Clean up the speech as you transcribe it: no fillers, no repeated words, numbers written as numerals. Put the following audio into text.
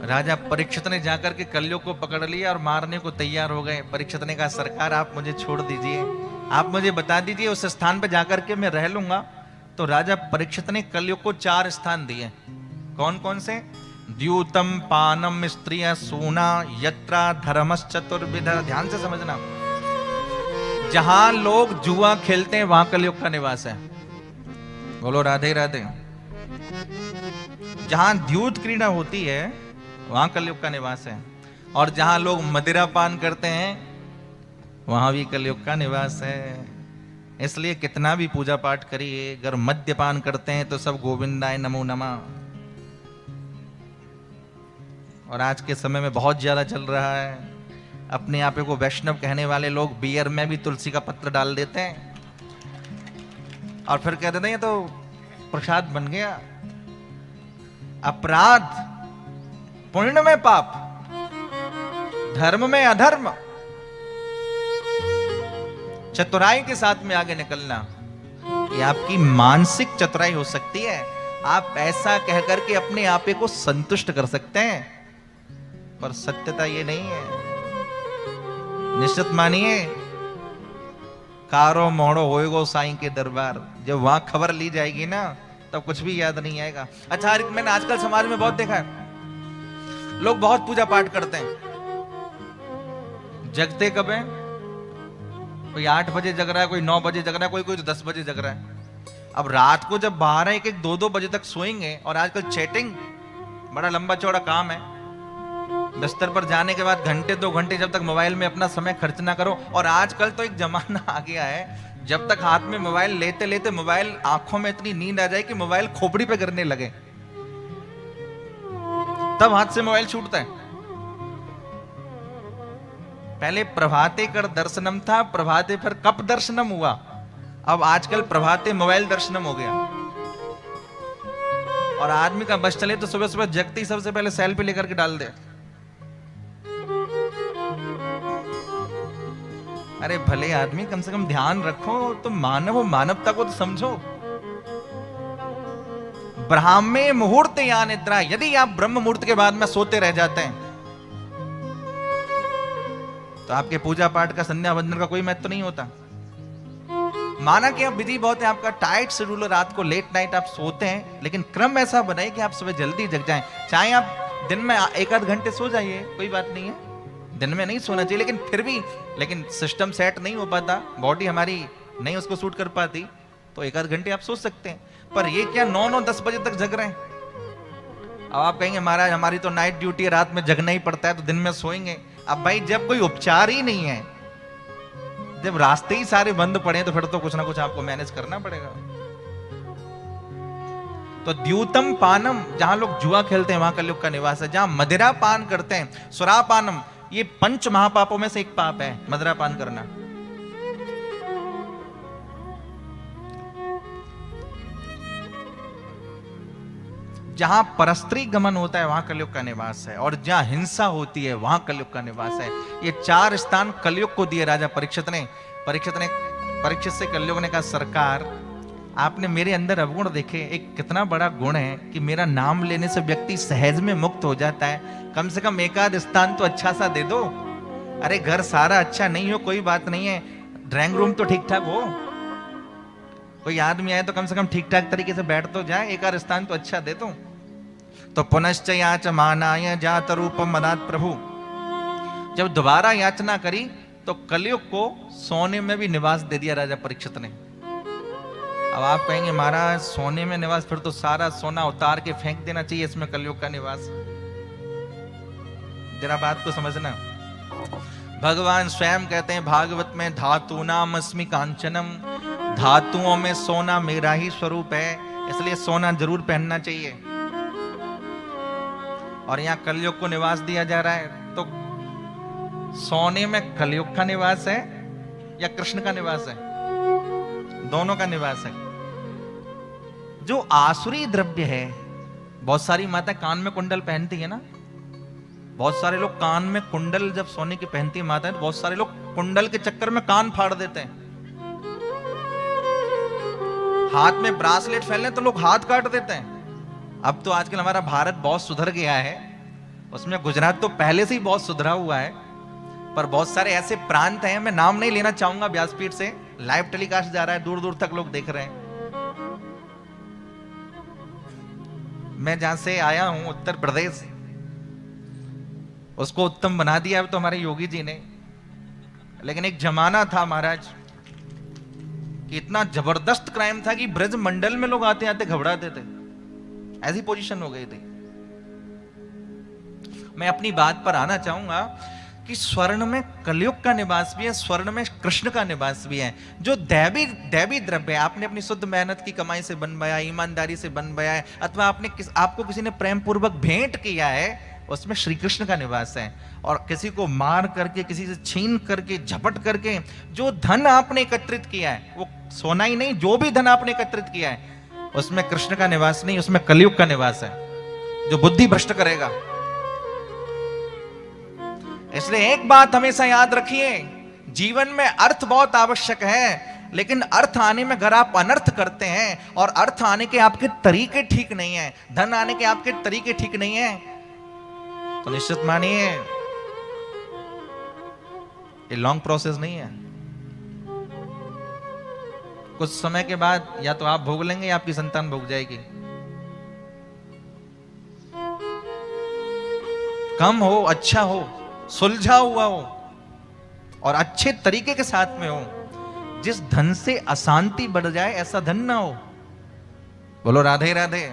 राजा परीक्षित ने जाकर के कलयुग को पकड़ लिया और मारने को तैयार हो गए। परीक्षित ने कहा, सरकार आप मुझे छोड़ दीजिए, आप मुझे बता दीजिए उस स्थान पर जाकर के मैं रह लूंगा। तो राजा परीक्षित ने कलयुग को 4 स्थान दिए। कौन कौन से? द्यूतम पानम स्त्रिय सूना यत्रा धर्मश्चतुर्विध। ध्यान से समझना, जहां लोग जुआ खेलते हैं वहां कलयुग का निवास है। बोलो राधे राधे। जहां द्यूत क्रीड़ा होती है वहां कलयुग का निवास है, और जहां लोग मदिरा पान करते हैं वहां भी कलयुग का निवास है। इसलिए कितना भी पूजा पाठ करिए, अगर मद्यपान करते हैं तो सब गोविंदाय नमो नमः। और आज के समय में बहुत ज्यादा चल रहा है, अपने आप को वैष्णव कहने वाले लोग बियर में भी तुलसी का पत्र डाल देते हैं और फिर कह देते हैं ये तो प्रसाद बन गया। अपराध, पुण्य में पाप, धर्म में अधर्म, चतुराई के साथ में आगे निकलना, ये आपकी मानसिक चतुराई हो सकती है। आप ऐसा कहकर के अपने आप को संतुष्ट कर सकते हैं, पर सत्यता ये नहीं है। निश्चित मानिए, कारो मोड़ो होएगो साईं के दरबार। जब वहां खबर ली जाएगी ना तब कुछ भी याद नहीं आएगा। अच्छा, मैंने आजकल समाज में बहुत देखा है, लोग बहुत पूजा पाठ करते हैं, जगते कब है? कोई 8 बजे जग रहा है, कोई 9 बजे जग रहा है, कोई 10 बजे जग रहा है। अब रात को जब 12, 1, 2 बजे तक सोएंगे, और आजकल चैटिंग बड़ा लंबा चौड़ा काम है। बिस्तर पर जाने के बाद घंटे 2 घंटे जब तक मोबाइल में अपना समय खर्च ना करो। और आजकल तो एक जमाना आ गया है, जब तक हाथ में मोबाइल लेते लेते मोबाइल आंखों में इतनी नींद आ जाए कि मोबाइल खोपड़ी पे गिरने लगे, तब हाथ से मोबाइल छूटता है। पहले प्रभाते कर दर्शनम था, प्रभाते फिर कप दर्शनम हुआ, अब आजकल प्रभाते मोबाइल दर्शनम हो गया। और आदमी का बस चले तो सुबह सुबह जगते ही सबसे पहले सेल्फी लेकर के डाल दे। अरे भले आदमी, कम से कम ध्यान रखो, तुम मानव हो, मानवता को तो समझो। ब्राह्मे मुहूर्त या निद्रा, यदि आप ब्रह्म मुहूर्त के बाद में सोते रह जाते हैं तो आपके पूजा पाठ का, संध्या वंदन का कोई महत्व नहीं होता। माना कि आप बिजी बहुत है, आपका टाइट शेड्यूल, रात को लेट नाइट आप सोते हैं, लेकिन क्रम ऐसा बनाए कि आप सुबह जल्दी जग जाएं। चाहे आप दिन में 1 आध घंटे सो जाइए, कोई बात नहीं है, दिन में नहीं सोना चाहिए, लेकिन फिर भी, लेकिन सिस्टम सेट नहीं हो पाता, बॉडी हमारी नहीं उसको सूट कर पाती, तो 1 आध घंटे आप सोच सकते हैं। पर ये क्या 9, 10 बजे तक जग रहे हैं? अब आप कहेंगे महाराज हमारी तो नाइट ड्यूटी है, रात में जगना ही पड़ता है, तो दिन में सोएंगे। अब भाई जब कोई उपचार ही नहीं है, जब रास्ते ही सारे बंद पड़े, तो फिर तो कुछ ना कुछ आपको मैनेज करना पड़ेगा। तो द्यूतम पानम, जहां लोग जुआ खेलते हैं वहां कलयुग का निवास है। जहां मदिरा पान करते हैं, सुरापानम, ये 5 महापापों में से एक पाप है मदिरा पान करना। जहां परस्त्री गमन होता है वहां कलयुग का निवास है, और जहां हिंसा होती है वहां कलयुग का निवास है। ये 4 स्थान कलयुग को दिए राजा परीक्षित ने। परीक्षित से कलयुग ने कहा, सरकार आपने मेरे अंदर अवगुण देखे, एक कितना बड़ा गुण है कि मेरा नाम लेने से व्यक्ति सहज में मुक्त हो जाता है। कम से कम 1 आध स्थान तो अच्छा सा दे दो। अरे घर सारा अच्छा नहीं हो कोई बात नहीं है, ड्राइंग रूम तो ठीक ठाक हो, कोई आदमी आए तो कम से कम ठीक ठाक तरीके से बैठ तो जाए, 1 आध स्थान तो अच्छा दे दो। तो पुनश्च याच मानाय जात रूपम मदात प्रभु, जब दोबारा याचना करी तो कलयुग को सोने में भी निवास दे दिया राजा परीक्षित ने। अब आप कहेंगे महाराज सोने में निवास, फिर तो सारा सोना उतार के फेंक देना चाहिए, इसमें कलयुग का निवास। जरा बात को समझना, भगवान स्वयं कहते हैं भागवत में, धातु नाम अस्मि कांचनम, धातुओं में सोना मेरा ही स्वरूप है, इसलिए सोना जरूर पहनना चाहिए। और यहां कलयुग को निवास दिया जा रहा है, तो सोने में कलयुग का निवास है या कृष्ण का निवास है? दोनों का निवास है। जो आसुरी द्रव्य है, बहुत सारी माता कान में कुंडल पहनती है ना, बहुत सारे लोग कान में कुंडल जब सोने की पहनती है माता, तो बहुत सारे लोग कुंडल के चक्कर में कान फाड़ देते हैं। हाथ में ब्रासलेट पहन ले तो लोग हाथ काट देते हैं। अब तो आजकल हमारा भारत बहुत सुधर गया है, उसमें गुजरात तो पहले से ही बहुत सुधरा हुआ है, पर बहुत सारे ऐसे प्रांत हैं, मैं नाम नहीं लेना चाहूंगा व्यासपीठ से, लाइव टेलीकास्ट जा रहा है, दूर दूर तक लोग देख रहे हैं। मैं जहां से आया हूं उत्तर प्रदेश, उसको उत्तम बना दिया अब तो हमारे योगी जी ने, लेकिन एक जमाना था महाराज कि इतना जबरदस्त क्राइम था कि ब्रज मंडल में लोग आते आते घबराते थे, ऐसी पोजीशन हो गई थी। मैं अपनी बात पर आना चाहूंगा कि स्वर्ण में कलयुग का निवास भी है, स्वर्ण में कृष्ण का निवास भी है। जो दैवी द्रव्य आपने अपनी शुद्ध मेहनत की कमाई से बनवाया, ईमानदारी से बनवाया है, अथवा आपको किसी ने प्रेम पूर्वक भेंट किया है, उसमें श्री कृष्ण का निवास है। और किसी को मार करके, किसी से छीन करके, झपट करके जो धन आपने एकत्रित किया है, वो सोना ही नहीं, जो भी धन आपने एकत्रित किया है, उसमें कृष्ण का निवास नहीं, उसमें कलयुग का निवास है, जो बुद्धि भ्रष्ट करेगा। इसलिए एक बात हमेशा याद रखिए, जीवन में अर्थ बहुत आवश्यक है, लेकिन अर्थ आने में अगर आप अनर्थ करते हैं और अर्थ आने के आपके तरीके ठीक नहीं है, धन आने के आपके तरीके ठीक नहीं है, तो निश्चित मानिए ये लॉन्ग प्रोसेस नहीं है। कुछ समय के बाद या तो आप भोग लेंगे या आपकी संतान भोग जाएगी। कम हो, अच्छा हो, सुलझा हुआ हो और अच्छे तरीके के साथ में हो। जिस धन से अशांति बढ़ जाए ऐसा धन ना हो। बोलो राधे राधे।